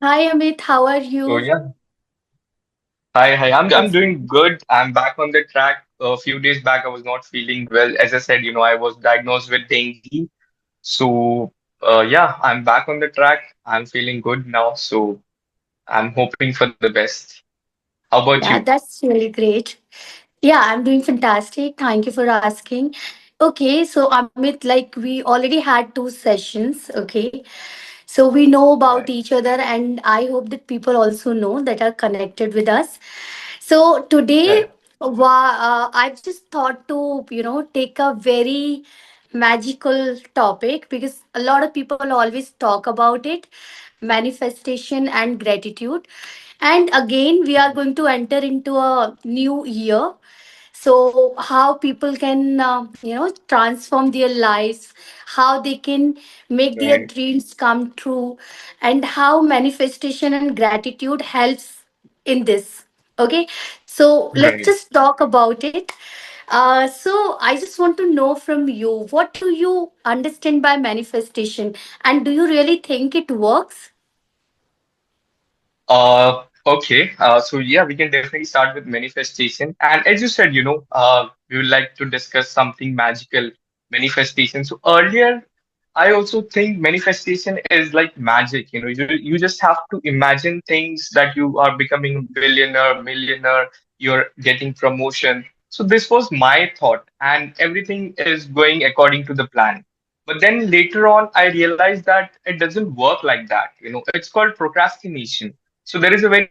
Hi Amit, how are So you? yeah, hi. I'm Yes. doing good. I'm back on the track. A few days back, I was not feeling well. As I said, I was diagnosed with dengue. So yeah, I'm back on the track. I'm feeling good now. So I'm hoping for the best. How about you? Yeah, that's really great. Yeah, I'm doing fantastic. Thank you for asking. Okay, so Amit, like we already had two sessions, okay? So we know about Right. each other, and I hope that people also know that are connected with us. So today, Right. I've just thought to, take a very magical topic because a lot of people always talk about it, manifestation and gratitude. And again, we are going to enter into a new year. So how people can, transform their lives, how they can make their Right. dreams come true, and how manifestation and gratitude helps in this. Okay, so let's Right. just talk about it. So I just want to know from you, what do you understand by manifestation, and do you really think it works? Okay. So yeah, we can definitely start with manifestation. And as you said, we would like to discuss something magical, manifestation. So earlier, I also think manifestation is like magic. You just have to imagine things that you are becoming a billionaire, millionaire, you're getting promotion. So this was my thought, and everything is going according to the plan. But then later on, I realized that it doesn't work like that. It's called procrastination. So there is a very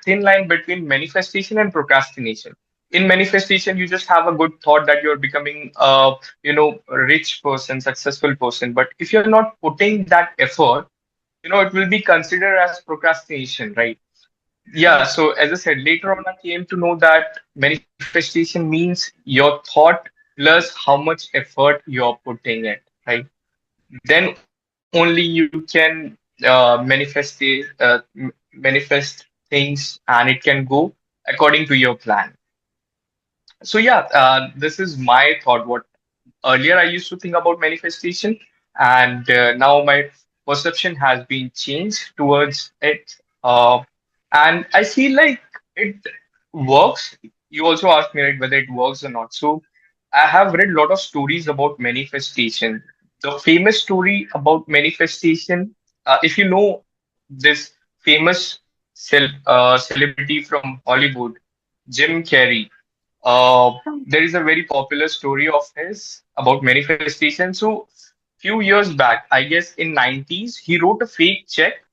thin line between manifestation and procrastination. In manifestation, you just have a good thought that you're becoming a rich person, successful person. But if you're not putting that effort, it will be considered as procrastination, right? Yeah. Right. So as I said, later on, I came to know that manifestation means your thought plus how much effort you're putting it, right? Then only you can manifest things, and it can go according to your plan. So yeah, this is my thought. What earlier I used to think about manifestation, and now my perception has been changed towards it. And I feel like it works. You also asked me, right, whether it works or not. So I have read a lot of stories about manifestation. The famous story about manifestation, if you know this famous celebrity from Hollywood, Jim Carrey. Uh, there is a very popular story of his about manifestation. So, few years back, I guess in 90s, he wrote a fake check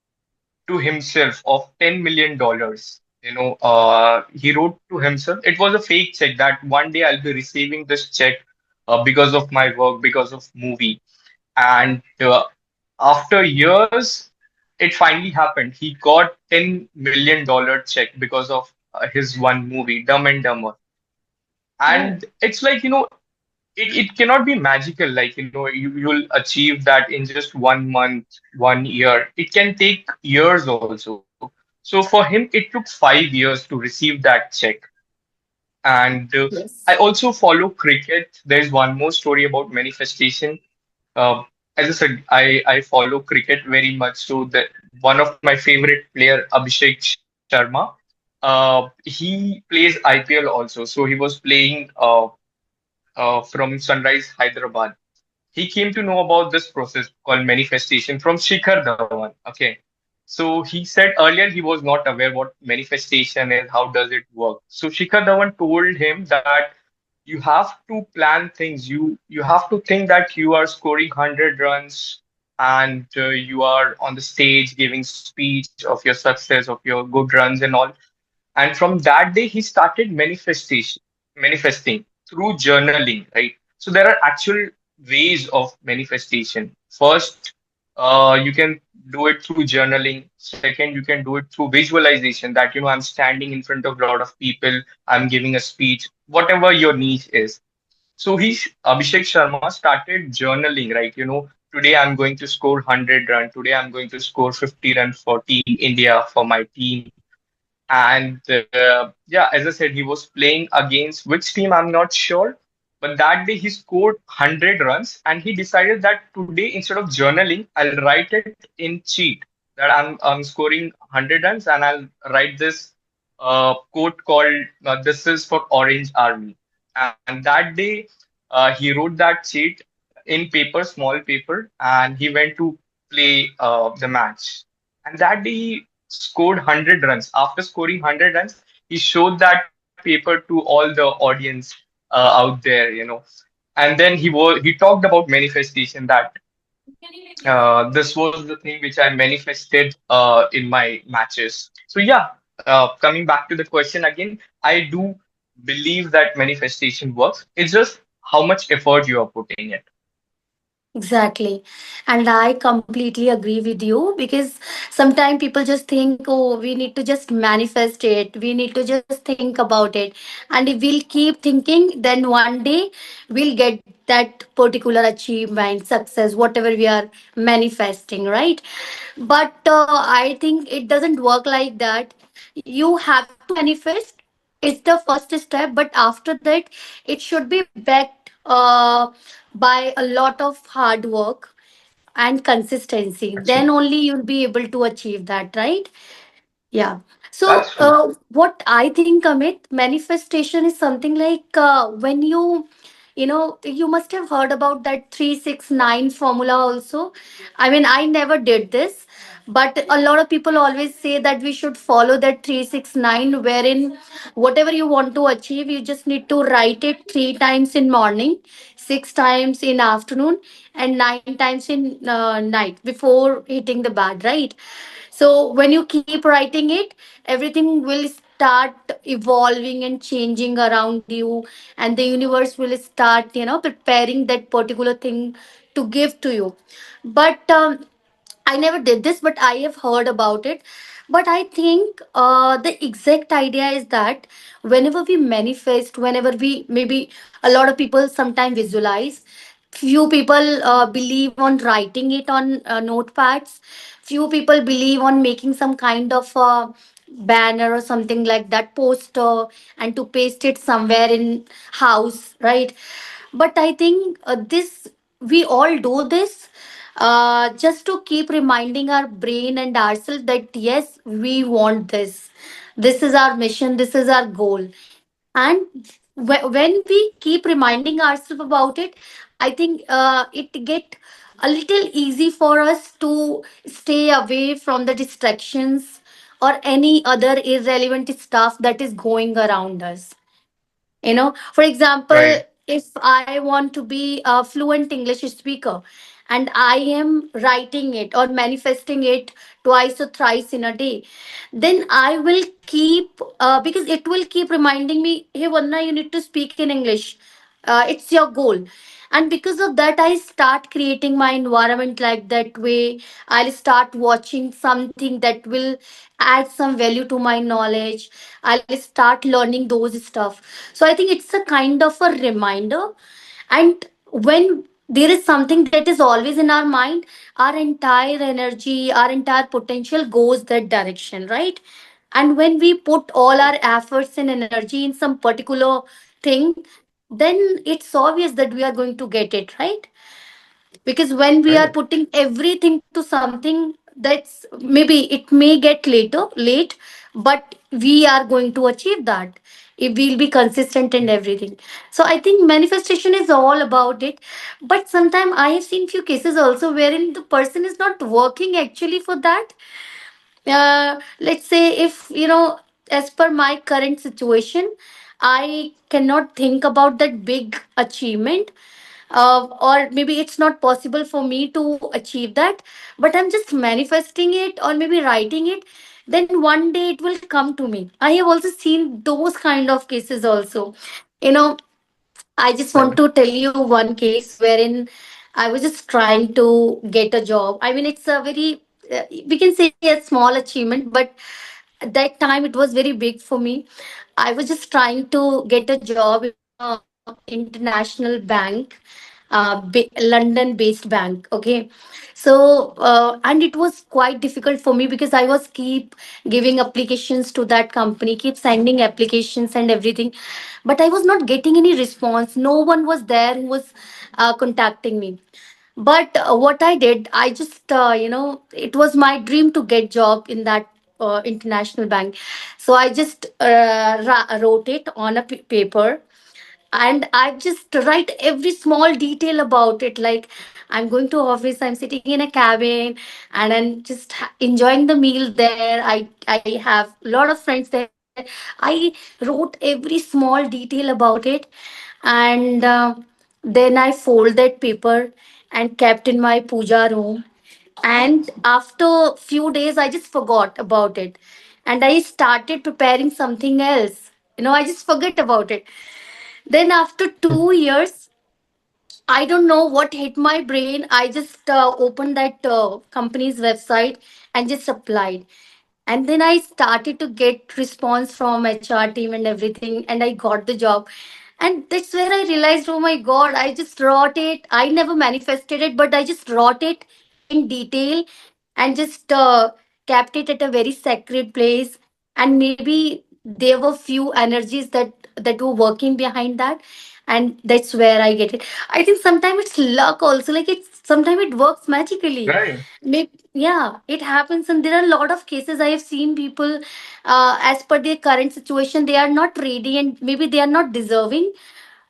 to himself of $10 million. He wrote to himself. It was a fake check that one day I'll be receiving this check because of my work, because of movie. And after years, it finally happened. He got $10 million check because of his one movie, Dumb and Dumber. Oh, And it's like, it cannot be magical. Like, you'll achieve that in just 1 month, 1 year. It can take years also. So for him, it took 5 years to receive that check. And I yes. also follow cricket. There's one more story about manifestation. uh, as I said, I follow cricket very much. So that one of my favorite player, Abhishek Sharma, he plays IPL also. So he was playing from Sunrise Hyderabad. He came to know about this process called manifestation from Shikhar Dhawan. Okay. So he said earlier he was not aware what manifestation is, how does it work. So Shikhar Dhawan told him that you have to plan things. You have to think that you are scoring 100 runs, and you are on the stage giving speech of your success, of your good runs and all. And from that day, he started manifesting through journaling, right? So there are actual ways of manifestation. First, you can do it through journaling. Second, you can do it through visualization that, I'm standing in front of a lot of people, I'm giving a speech, whatever your niche is. So Abhishek Sharma started journaling, right? Today I'm going to score 100 run. Today I'm going to score 50 run for Team India, for my team. And yeah, as I said, he was playing against which team, I'm not sure. But that day he scored 100 runs, and he decided that today, instead of journaling, I'll write it in cheat. that I'm scoring 100 runs, and I'll write this quote called "This is for Orange Army." And that day, he wrote that sheet in paper, small paper, and he went to play the match. And that day, he scored 100 runs. After scoring 100 runs, he showed that paper to all the audience out there, and then he talked about manifestation, that this was the thing which I manifested in my matches. So yeah, coming back to the question again, I do believe that manifestation works. It's just how much effort you are putting it. Exactly. And I completely agree with you because sometimes people just think, oh, we need to just manifest it. We need to just think about it. And if we'll keep thinking, then one day we'll get that particular achievement, success, whatever we are manifesting, right? But I think it doesn't work like that. You have to manifest. It's the first step, but after that, it should be backed by a lot of hard work and consistency. Then Actually, only you'll be able to achieve that, right? Yeah. So, that's true. what I think, Amit, manifestation is something like when you must have heard about that 369 formula also. I mean, I never did this, but a lot of people always say that we should follow that 369, wherein whatever you want to achieve, you just need to write it three times in morning, six times in afternoon, and nine times in night before hitting the bed, right? So when you keep writing it, everything will start evolving and changing around you, and the universe will start, preparing that particular thing to give to you. But I never did this, but I have heard about it. But I think the exact idea is that whenever we manifest, whenever we maybe a lot of people sometimes visualize, few people believe on writing it on notepads, few people believe on making some kind of banner or something like that, poster, and to paste it somewhere in house, right? But I think this we all do this just to keep reminding our brain and ourselves that yes, we want this. This is our mission, this is our goal. And when we keep reminding ourselves about it, I think it get a little easy for us to stay away from the distractions or any other irrelevant stuff that is going around us. For example, Right. if I want to be a fluent English speaker and I am writing it or manifesting it twice or thrice in a day, then I will keep because it will keep reminding me, hey Vanna, you need to speak in English. It's your goal. And because of that, I start creating my environment like that way. I'll start watching something that will add some value to my knowledge. I'll start learning those stuff. So I think it's a kind of a reminder. And when there is something that is always in our mind, our entire energy, our entire potential goes that direction, right? And when we put all our efforts and energy in some particular thing, then it's obvious that we are going to get it, right? Because when we are Right. putting everything to something, that's maybe it may get late, but we are going to achieve that if we'll be consistent and everything. So I think manifestation is all about it. But sometimes I have seen few cases also wherein the person is not working actually for that. Let's say, if as per my current situation, I cannot think about that big achievement, or maybe it's not possible for me to achieve that, but I'm just manifesting it or maybe writing it, then one day it will come to me. I have also seen those kind of cases also. you know I just want Right. to tell you one case wherein I was just trying to get a job. I mean, it's a very, we can say a small achievement, but at that time it was very big for me. I was just trying to get a job in a international bank, London based bank. Okay. So, and it was quite difficult for me because I was keep giving applications to that company, keep sending applications and everything, but I was not getting any response. No one was there who was contacting me. But what I did, I just it was my dream to get job in that international bank. So I just wrote it on a paper, and I just write every small detail about it. Like, I'm going to office, I'm sitting in a cabin, and I'm just enjoying the meal there. I have a lot of friends there. I wrote every small detail about it, and then I fold that paper and kept in my puja room. And after few days, I just forgot about it, and I started preparing something else. I just forget about it. Then after 2 years, I don't know what hit my brain. I just opened that company's website and just applied. And then I started to get response from HR team and everything, and I got the job. And that's where I realized, oh my God, I just wrote it. I never manifested it, but I just wrote it in detail and just kept it at a very sacred place. And maybe there were few energies that were working behind that, and that's where I get it. I think sometimes it's luck also. Like, it's sometimes it works magically. Right. Yeah, it happens, and there are a lot of cases I have seen people, as per their current situation, they are not ready, and maybe they are not deserving.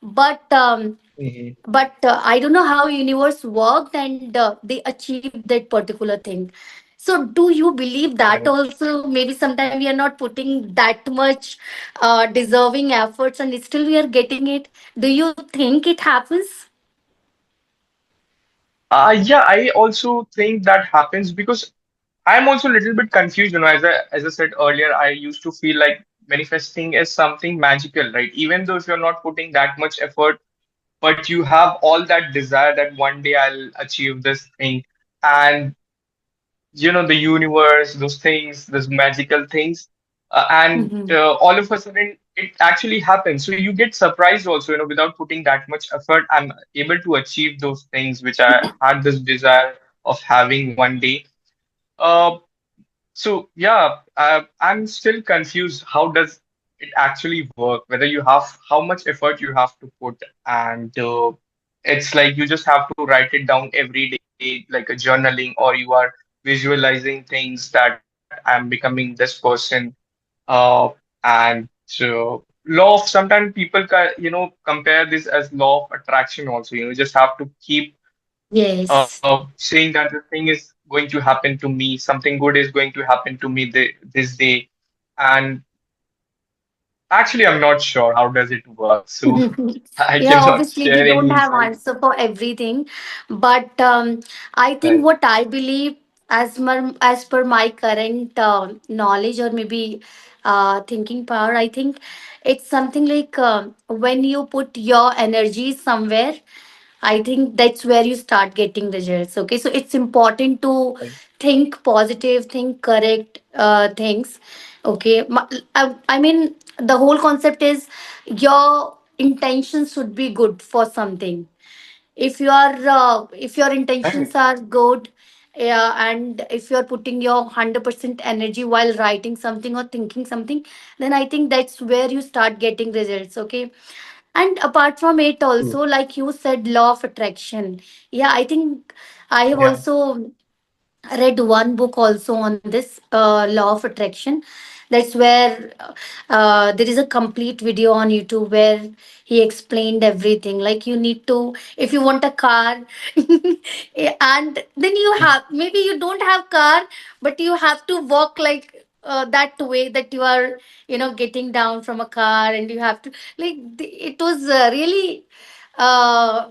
But Mhm. I don't know how universe worked, and they achieved that particular thing. So, do you believe that Right. also? Maybe sometimes we are not putting that much deserving efforts, and still we are getting it. Do you think it happens? Yeah, I also think that happens because I'm also a little bit confused. As I said earlier, I used to feel like manifesting is something magical, right? Even though if you're not putting that much effort, but you have all that desire that one day I'll achieve this thing, and the universe, those things, those magical things, and Mhm. all of a sudden it actually happens. So you get surprised also, without putting that much effort, I'm able to achieve those things which I had this desire of having one day. Uh, so yeah, I'm still confused. How does it actually work? Whether you have how much effort you have to put, and it's like you just have to write it down every day, like a journaling, or you are visualizing things that I'm becoming this person. Uh, and law of sometimes people compare this as law of attraction also. You just have to keep Yes. saying that the thing is going to happen to me, something good is going to happen to me this day. And actually, I'm not sure how does it work, so I Yeah, cannot obviously we share don't any have insight. answer for everything, but I think Right. what I believe, as per my current knowledge, or maybe thinking power, I think it's something like, when you put your energy somewhere, I think that's where you start getting results. Okay, so it's important to Right. think positive, think correct things. Okay, I mean, the whole concept is your intentions should be good for something. If your Right. intentions are good, and if you're putting your 100% energy while writing something or thinking something, then I think that's where you start getting results. Okay, and apart from it True. also, like you said, law of attraction. Yeah, I think I have Yeah. also read one book also on this law of attraction. That's where there is a complete video on YouTube where he explained everything. Like, you need to, if you want a car, and then you have, maybe you don't have car, but you have to walk like that way, that you are getting down from a car, and you have to, like, it was really, uh,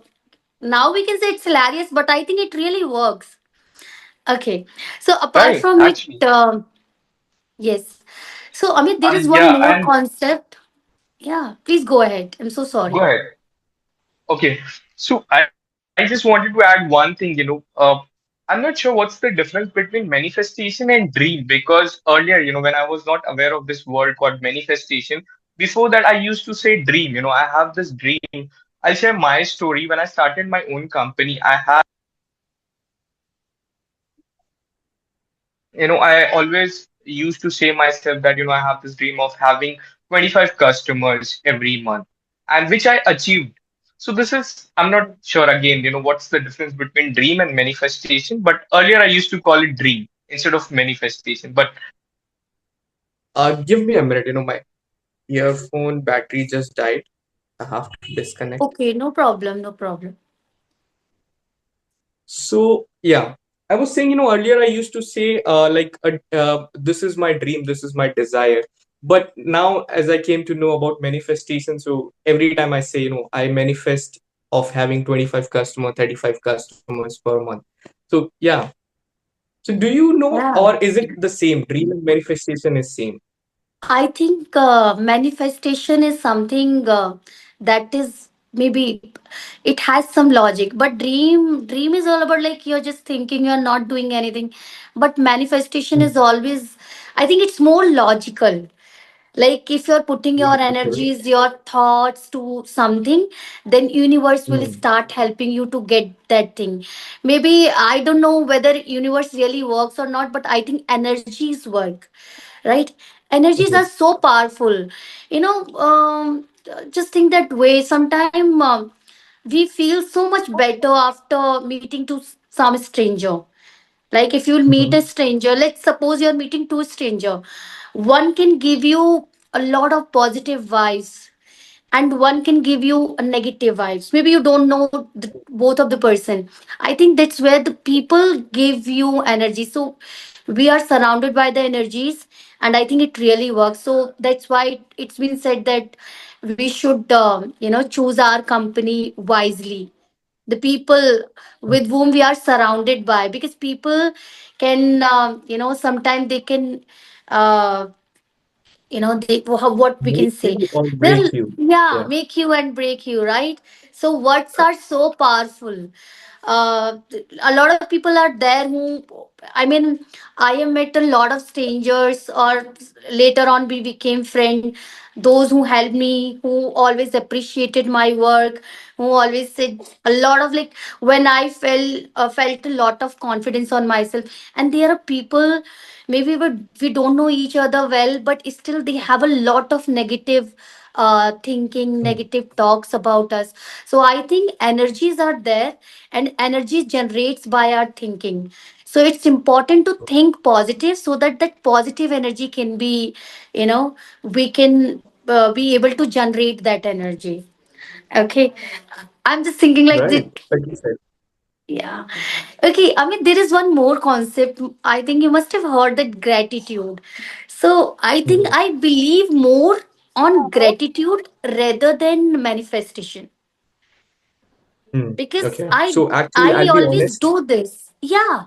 now we can say it's hilarious, but I think it really works. Okay. So apart Right. from it, Actually. yes. So Amit, there is one Yeah. more And concept. Yeah, please go ahead. I'm so go sorry. ahead. Okay. So I just wanted to add one thing. I'm not sure what's the difference between manifestation and dream, because earlier, when I was not aware of this word called manifestation, before that, I used to say dream. I have this dream. I'll share my story. When I started my own company, I always used to say myself that, I have this dream of having 25 customers every month, and which I achieved. So this is, I'm not sure again, what's the difference between dream and manifestation, but earlier I used to call it dream instead of manifestation. But give me a minute, my earphone battery just died. I have to disconnect. Okay, no problem, no problem. So yeah, I was saying, earlier I used to say this is my dream, this is my desire. But now, as I came to know about manifestation, so every time I say, I manifest of having 25 customer, 35 customers per month. So yeah. So do you know, or Yeah. is it the same? Dream and manifestation is same. I think manifestation is something that is maybe it has some logic, but dream is all about like you're just thinking, you're not doing anything. But manifestation is always, I think it's more logical. Like if you're putting your Okay. energies, your thoughts to something, then universe will Hmm. start helping you to get that thing. Maybe I don't know whether universe really works or not, but I think energies work, right? Energies are Mhm. so powerful, you know. Just think that way sometime. We feel so much better after meeting to some stranger. Like if you'll meet a Mhm. stranger, let's suppose you're meeting two stranger, one can give you a lot of positive vibes and one can give you a negative vibes. Maybe you don't know both of the person. I think that's where the people give you energy. So we are surrounded by the energies, and I think it really works. So that's why it's been said that we should choose our company wisely, the people with whom we are surrounded by, because people can sometimes they can uh, they what we can Make say, you or they'll, break you. yeah, Yeah. make you and break you, right? So words are so powerful. uh, a lot of people are there who, I mean, I have met a lot of strangers, or later on we became friend. Those who helped me, who always appreciated my work, who always said a lot of like, when I felt a lot of confidence on myself. And there are people, maybe we don't know each other well, but still they have a lot of negative thinking, Hmm. negative talks about us. So I think energies are there, and energy generates by our thinking. So it's important to think positive so that that positive energy can be, we can be able to generate that energy. Okay. I'm just thinking like Right. that. Like you said. Yeah. Okay, I mean, there is one more concept. I think you must have heard that gratitude. So I think Mhm. I believe more on gratitude rather than manifestation, Hmm. because Okay. I So actually, I I'll be always honest. do this. Yeah,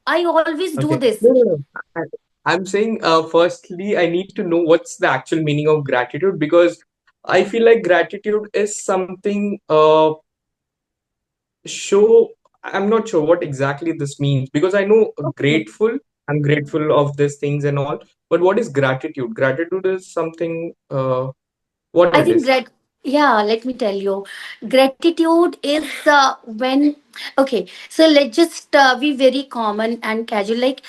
I always do Okay. this. No, no, no. I'm saying, firstly, I need to know what's the actual meaning of gratitude, because I feel like gratitude is something, show. I'm not sure what exactly this means, because I know Okay. grateful, I'm grateful of these things and all, but what is gratitude? Gratitude is something, what I it think is. yeah, let me tell you. Gratitude is when, okay, so let's just be very common and casual. Like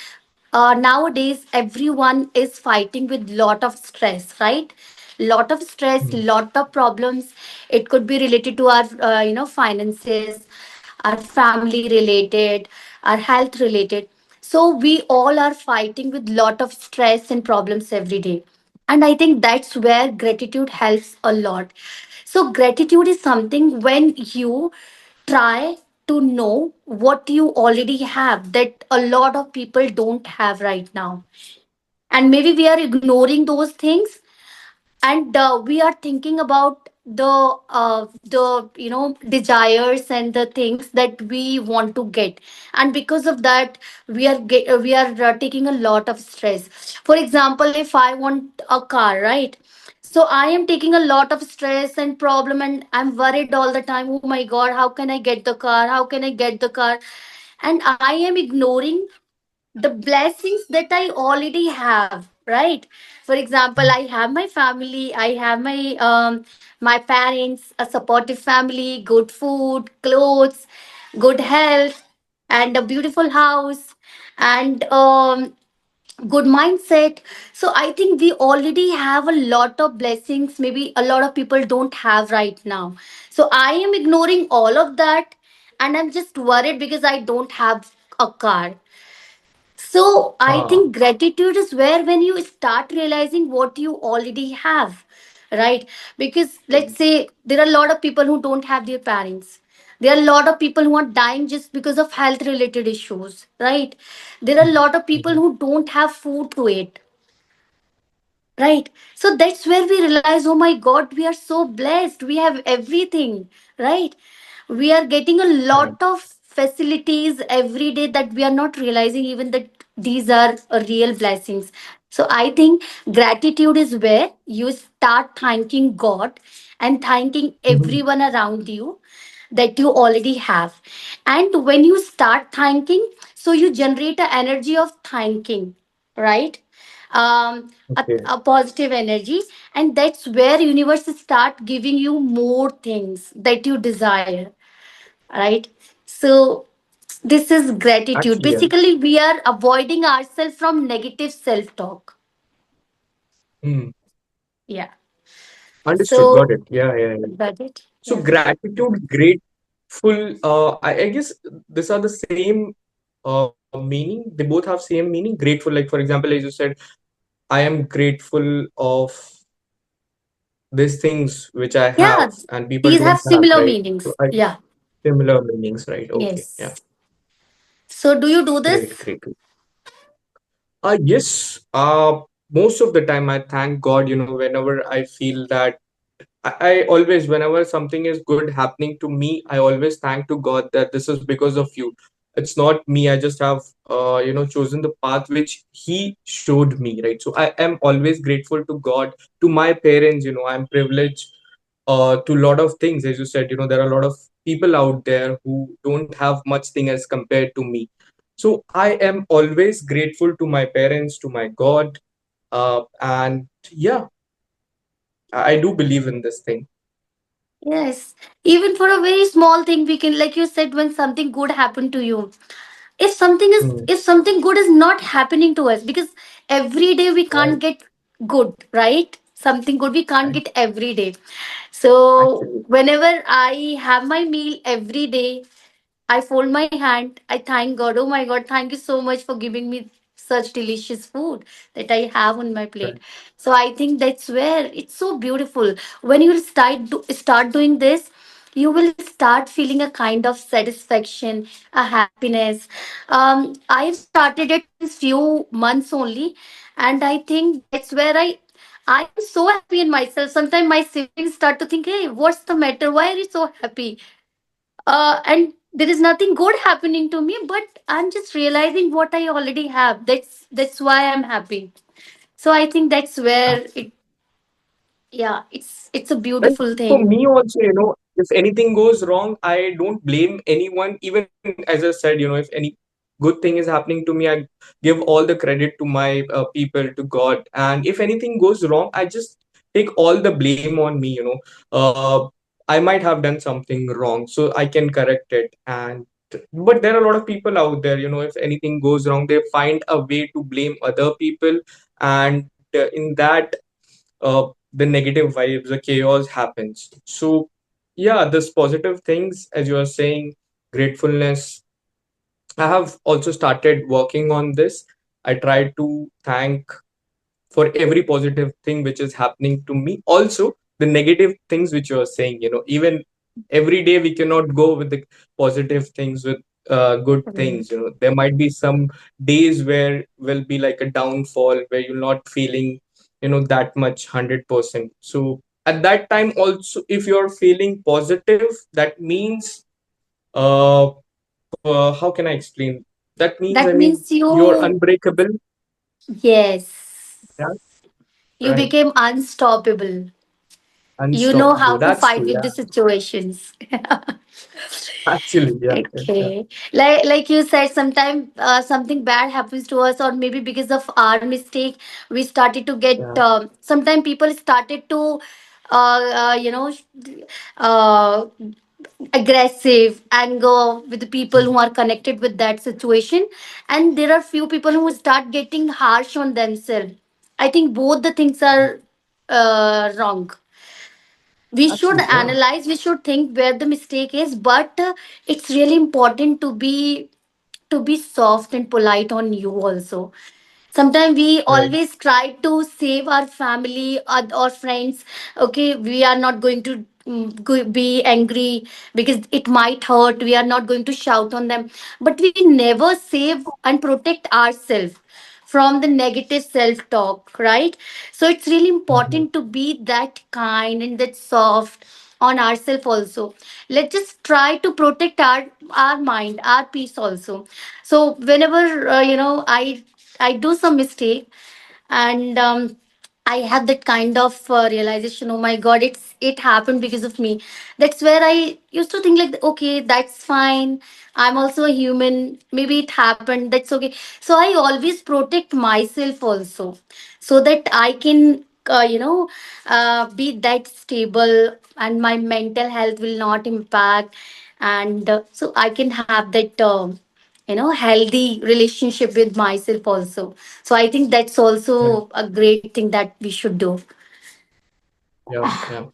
nowadays, everyone is fighting with lot of stress, right? Lot of stress, Hmm. lot of problems. It could be related to our, finances, our family related, our health related. So we all are fighting with lot of stress and problems every day. And I think that's where gratitude helps a lot. So, gratitude is something when you try to know what you already have that a lot of people don't have right now. And maybe we are ignoring those things, and we are thinking about the desires and the things that we want to get. And because of that, we are taking a lot of stress. For example, if I want a car, right? So I am taking a lot of stress and problem, and I'm worried all the time. Oh my god, how can I get the car? How can I get the car? And I am ignoring the blessings that I already have, right? For example, I have my family, I have my parents, a supportive family, good food, clothes, good health, and a beautiful house, and good mindset. So I think we already have a lot of blessings, maybe a lot of people don't have right now. So I am ignoring all of that, and I'm just worried because I don't have a car. So I Ah, think gratitude is where when you start realizing what you already have, right? Because let's say there are a lot of people who don't have their parents. There are a lot of people who are dying just because of health related issues, right? There are a lot of people mhm. who don't have food to eat, right? So that's where we realize, oh my God, we are so blessed. We have everything, right? We are getting a Right. lot of facilities every day that we are not realizing even that these are real blessings. So I think gratitude is where you start thanking God and thanking Mhm. everyone around you that you already have. And when you start thanking, so you generate an energy of thanking, right? Okay. A positive energy, and that's where universe start giving you more things that you desire, right? So this is gratitude. Actually, yeah. Basically we are avoiding ourselves from negative self talk. Hmm. Yeah. Understood. Got So it. Yeah, yeah, yeah. got it. So Yeah. gratitude, grateful. I guess these are the same meaning. They both have same meaning. Grateful, like for example, as you said, I am grateful of these things which I have Yeah, and people these have don't have, similar right? So meanings. I Yeah. similar meanings, right? Okay, yeah. Yes. So do you do this? Great, great, great. Yes. Most of the time I thank God, whenever I feel that I always, whenever something is good happening to me, I always thank to God that this is because of you. It's not me. I just have, chosen the path which He showed me, right? So I am always grateful to God, to my parents. I'm privileged to a lot of things. As you said, there are a lot of people out there who don't have much thing as compared to me. So I am always grateful to my parents, to my God, and yeah, I do believe in this thing. Yes. Even for a very small thing, we can, like you said, when something good happened to you. Hmm. If something good is not happening to us, because every day we can't Right. get good, right? Something good we can't Right. get every day. So Actually, whenever I have my meal every day, I fold my hand. I thank God. Oh my God, thank you so much for giving me such delicious food that I have on my plate. right. So I think that's where it's so beautiful. When you start doing this, you will start feeling a kind of satisfaction, a happiness. I've started it since few months only, and I think that's where I am so happy in myself. Sometimes my siblings start to think, "Hey, what's the matter? Why are you so happy?" And there is nothing good happening to me, but I'm just realizing what I already have. That's why I'm happy. So I think that's where it, yeah, it's a And beautiful for thing. me also, if anything goes wrong, I don't blame anyone. Even as I said, if any good thing is happening to me, I give all the credit to my people, to God. And if anything goes wrong, I just take all the blame on me. Uh, I might have done something wrong, so I can correct it. And but there are a lot of people out there, if anything goes wrong, they find a way to blame other people, and in that the negative vibes, the chaos happens. So, yeah, this positive things, as you are saying, gratefulness. I have also started working on this. I try to thank for every positive thing which is happening to me. Also, the negative things which you are saying, even every day we cannot go with the positive things with good things. Right. There might be some days where will be like a downfall where you're not feeling, that much 100%. So at that time, also, if you're feeling positive, that means, uh, how can I explain? That means, I That mean, means you're you, unbreakable. yes, Yeah, you right. became unstoppable. You know Unstoppable. how to That's fight true. with Yeah. the situations. Actually, yeah, yeah, yeah. Okay. Like you said, sometimes something bad happens to us, or maybe because of our mistake, we started to get. Yeah. Sometimes people started to, uh, uh, you know, uh, aggressive anger with the people who are connected with that situation, and there are few people who start getting harsh on themselves. I think both the things are wrong. We should Absolutely, yeah. analyze, we should think where the mistake is, but it's really important to be soft and polite on you also. Sometimes we Right. always try to save our family or friends. Okay, we are not going to be angry because it might hurt. We are not going to shout on them, but we never save and protect ourselves from the negative self talk, right? So it's really Mhm. important to be that kind and that soft on ourselves also. Let's just try to protect our mind, our peace also. So whenever I do some mistake, and I had that kind of realization, oh my god, it happened because of me. That's where I used to think like, okay, that's fine, I'm also a human, maybe it happened, that's okay. So I always protect myself also, so that I can be that stable, and my mental health will not impact, and so I can have that healthy relationship with myself also. So I think that's Right. also a great thing that we should do. Yeah, yeah.